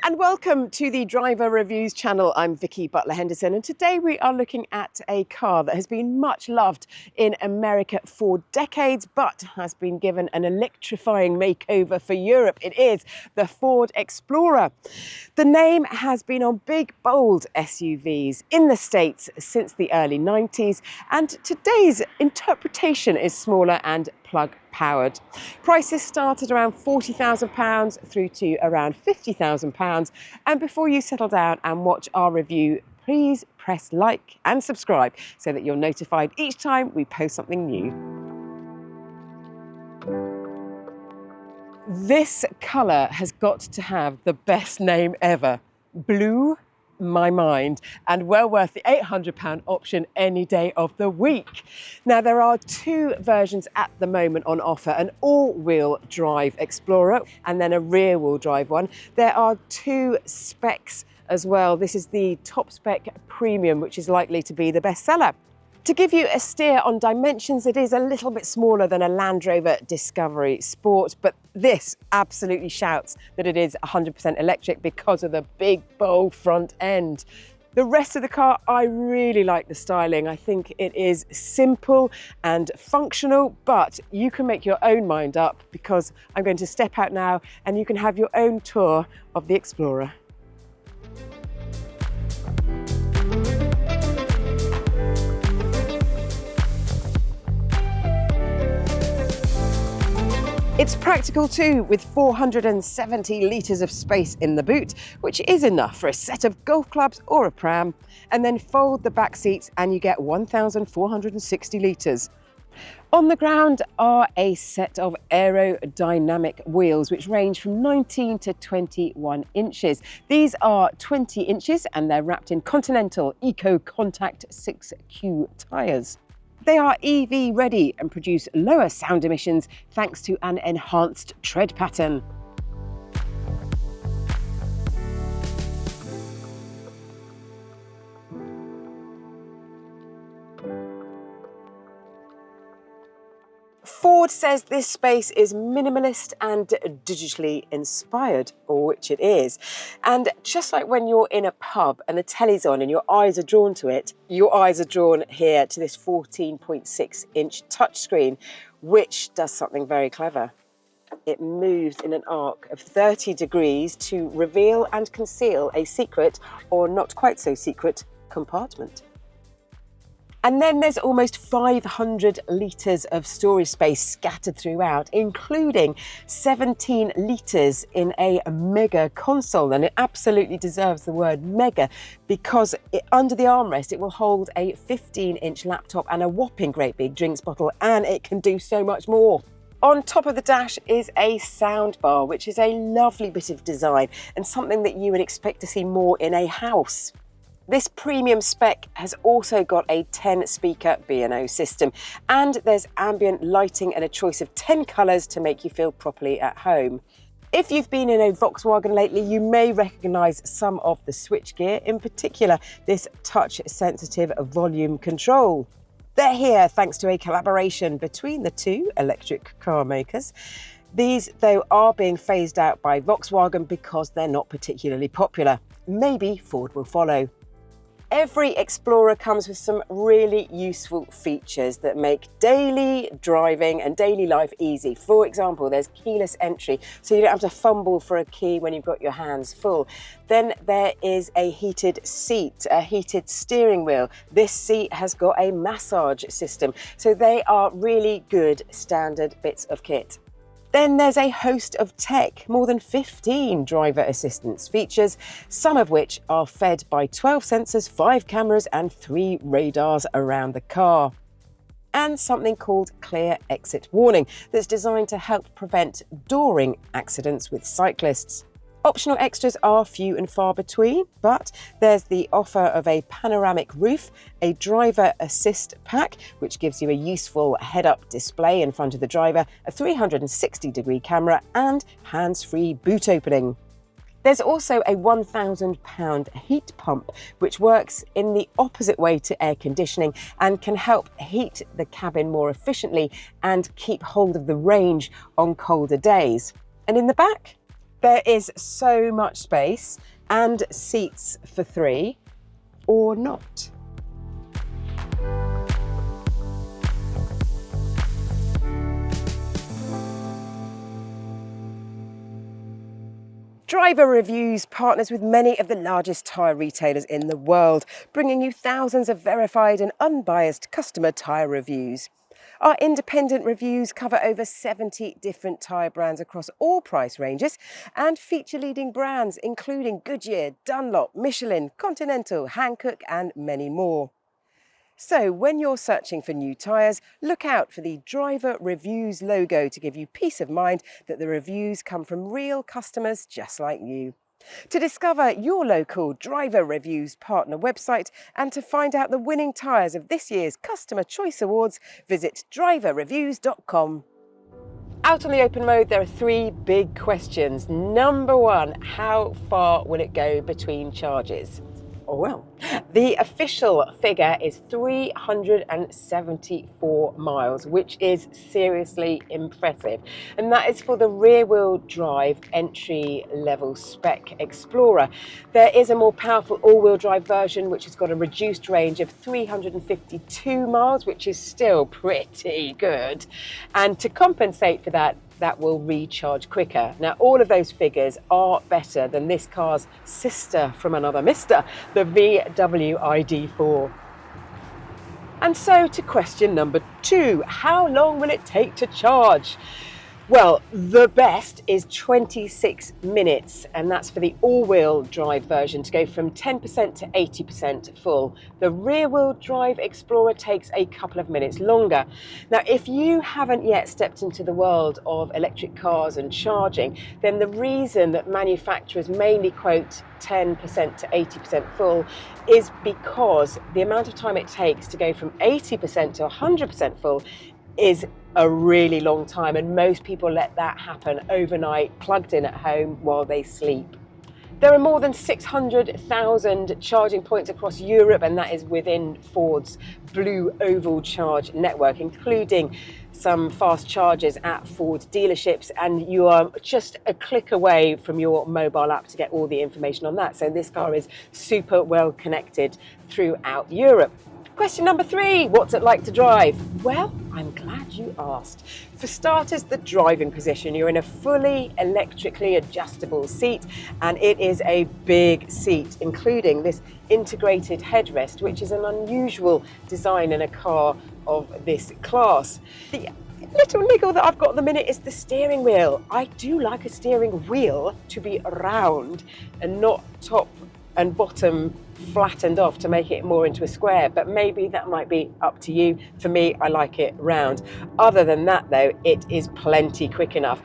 and welcome to the Driver Reviews channel. I'm Vicki Butler-Henderson, and today we are looking at a car that has been much loved in America for decades, but has been given an electrifying makeover for Europe. It is the Ford Explorer. The name has been on big, bold SUVs in the States since the early 90s, and today's interpretation is smaller and plug-powered. Prices start at around £40,000 through to around £50,000. And before you settle down and watch our review, please press like and subscribe so that you're notified each time we post something new. This colour has got to have the best name ever. Blue my mind, and well worth the £800 option any day of the week. Now, there are two versions at the moment on offer, an all-wheel drive Explorer and then a rear-wheel drive one. There are two specs as well. This is the top spec premium, which is likely to be the best seller. To give you a steer on dimensions, it is a little bit smaller than a Land Rover Discovery Sport, but this absolutely shouts that it is 100% electric because of the big, bold front end. The rest of the car, I really like the styling. I think it is simple and functional, but you can make your own mind up because I'm going to step out now and you can have your own tour of the Explorer. It's practical too, with 470 litres of space in the boot, which is enough for a set of golf clubs or a pram. And then fold the back seats and you get 1,460 litres. On the ground are a set of aerodynamic wheels, which range from 19 to 21 inches. These are 20 inches and they're wrapped in Continental Eco Contact 6Q tyres. They are EV ready and produce lower sound emissions thanks to an enhanced tread pattern. Ford says this space is minimalist and digitally inspired, which it is. And just like when you're in a pub and the telly's on and your eyes are drawn to it, your eyes are drawn here to this 14.6-inch touchscreen, which does something very clever. It moves in an arc of 30 degrees to reveal and conceal a secret, or not quite so secret, compartment. And then there's almost 500 litres of storage space scattered throughout, including 17 litres in a mega console. And it absolutely deserves the word mega because under the armrest, it will hold a 15-inch laptop and a whopping great big drinks bottle, and it can do so much more. On top of the dash is a soundbar, which is a lovely bit of design and something that you would expect to see more in a house. This premium spec has also got a 10-speaker B&O system, and there's ambient lighting and a choice of 10 colours to make you feel properly at home. If you've been in a Volkswagen lately, you may recognise some of the switchgear, in particular this touch-sensitive volume control. They're here thanks to a collaboration between the two electric car makers. These, though, are being phased out by Volkswagen because they're not particularly popular. Maybe Ford will follow. Every Explorer comes with some really useful features that make daily driving and daily life easy. For example, there's keyless entry, so you don't have to fumble for a key when you've got your hands full. Then there is a heated seat, a heated steering wheel. This seat has got a massage system, so they are really good standard bits of kit. Then there's a host of tech, more than 15 driver assistance features, some of which are fed by 12 sensors, 5 cameras and 3 radars around the car. And something called Clear Exit Warning that's designed to help prevent dooring accidents with cyclists. Optional extras are few and far between, but there's the offer of a panoramic roof, a driver assist pack, which gives you a useful head-up display in front of the driver, a 360-degree camera, and hands-free boot opening. There's also a £1,000 heat pump, which works in the opposite way to air conditioning and can help heat the cabin more efficiently and keep hold of the range on colder days. And in the back, There is so much space and seats for 3 or not. DriverReviews partners with many of the largest tyre retailers in the world, bringing you thousands of verified and unbiased customer tyre reviews. Our independent reviews cover over 70 different tyre brands across all price ranges and feature leading brands including Goodyear, Dunlop, Michelin, Continental, Hankook and many more. So when you're searching for new tyres, look out for the DriverReviews logo to give you peace of mind that the reviews come from real customers just like you. To discover your local DriverReviews partner website and to find out the winning tyres of this year's Customer Choice Awards, visit driverreviews.com. Out on the open road, there are 3 big questions. Number 1, how far will it go between charges? Oh well, the official figure is 374 miles, which is seriously impressive. And that is for the rear-wheel drive entry-level spec Explorer. There is a more powerful all-wheel drive version, which has got a reduced range of 352 miles, which is still pretty good. And to compensate for that, that will recharge quicker. Now, all of those figures are better than this car's sister from another mister, the VW ID4. And so to question number 2, how long will it take to charge? Well, the best is 26 minutes, and that's for the all-wheel drive version to go from 10% to 80% full. The rear-wheel drive Explorer takes a couple of minutes longer. Now, if you haven't yet stepped into the world of electric cars and charging, then the reason that manufacturers mainly quote 10% to 80% full is because the amount of time it takes to go from 80% to 100% full is a really long time, and most people let that happen overnight, plugged in at home while they sleep. There are more than 600,000 charging points across Europe, and that is within Ford's Blue Oval Charge network, including some fast chargers at Ford dealerships, and you are just a click away from your mobile app to get all the information on that. So this car is super well connected throughout Europe. Question number 3, what's it like to drive? Well, I'm glad you asked. For starters, the driving position. You're in a fully electrically adjustable seat, and it is a big seat, including this integrated headrest, which is an unusual design in a car of this class. The little niggle that I've got at the minute is the steering wheel. I do like a steering wheel to be round and not top and bottom flattened off to make it more into a square, but maybe that might be up to you. For me, I like it round. Other than that though, it is plenty quick enough.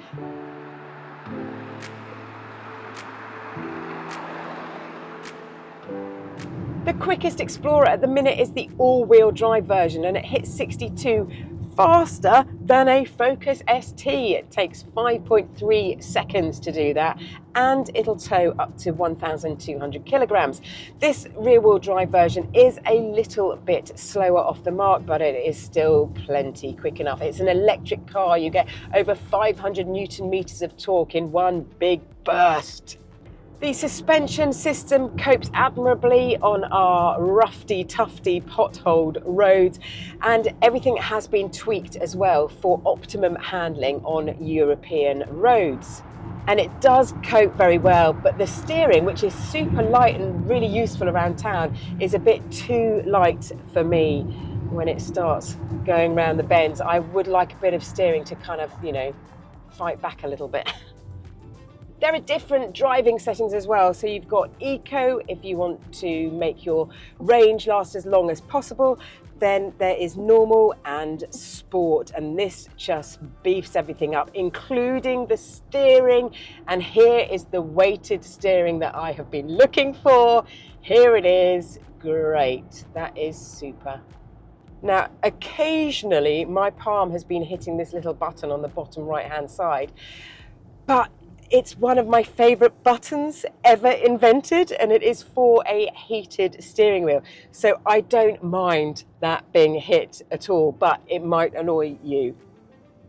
The quickest Explorer at the minute is the all-wheel drive version, and it hits 62 faster than a Focus ST. It takes 5.3 seconds to do that, and it'll tow up to 1,200 kilograms. This rear-wheel drive version is a little bit slower off the mark, but it is still plenty quick enough. It's an electric car. You get over 500 Newton meters of torque in one big burst. The suspension system copes admirably on our roughy-tufty potholed roads, and everything has been tweaked as well for optimum handling on European roads. And it does cope very well, but the steering, which is super light and really useful around town, is a bit too light for me when it starts going round the bends. I would like a bit of steering to kind of, fight back a little bit. There are different driving settings as well. So you've got Eco if you want to make your range last as long as possible. Then there is Normal and Sport, and this just beefs everything up, including the steering. And here is the weighted steering that I have been looking for. Here it is. Great. That is super. Now, occasionally my palm has been hitting this little button on the bottom right-hand side, but it's one of my favourite buttons ever invented, and it is for a heated steering wheel. So I don't mind that being hit at all, but it might annoy you.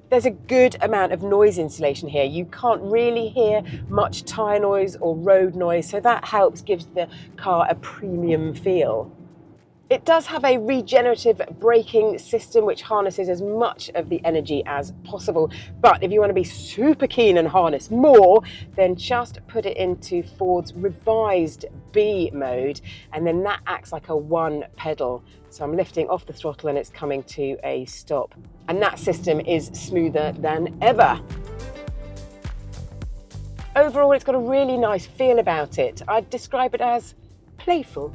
There's a good amount of noise insulation here. You can't really hear much tyre noise or road noise, so that helps, gives the car a premium feel. It does have a regenerative braking system which harnesses as much of the energy as possible. But if you want to be super keen and harness more, then just put it into Ford's revised B mode, and then that acts like a one pedal. So I'm lifting off the throttle and it's coming to a stop. And that system is smoother than ever. Overall, it's got a really nice feel about it. I'd describe it as playful.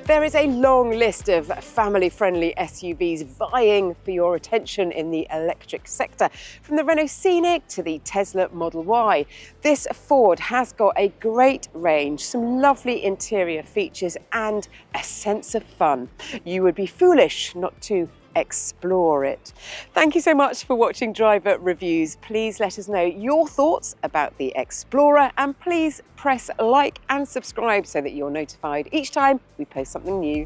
There is a long list of family-friendly SUVs vying for your attention in the electric sector, from the Renault Scenic to the Tesla Model Y. This Ford has got a great range, some lovely interior features and a sense of fun. You would be foolish not to explore it. Thank you so much for watching Driver Reviews. Please let us know your thoughts about the Explorer, and please press like and subscribe so that you're notified each time we post something new.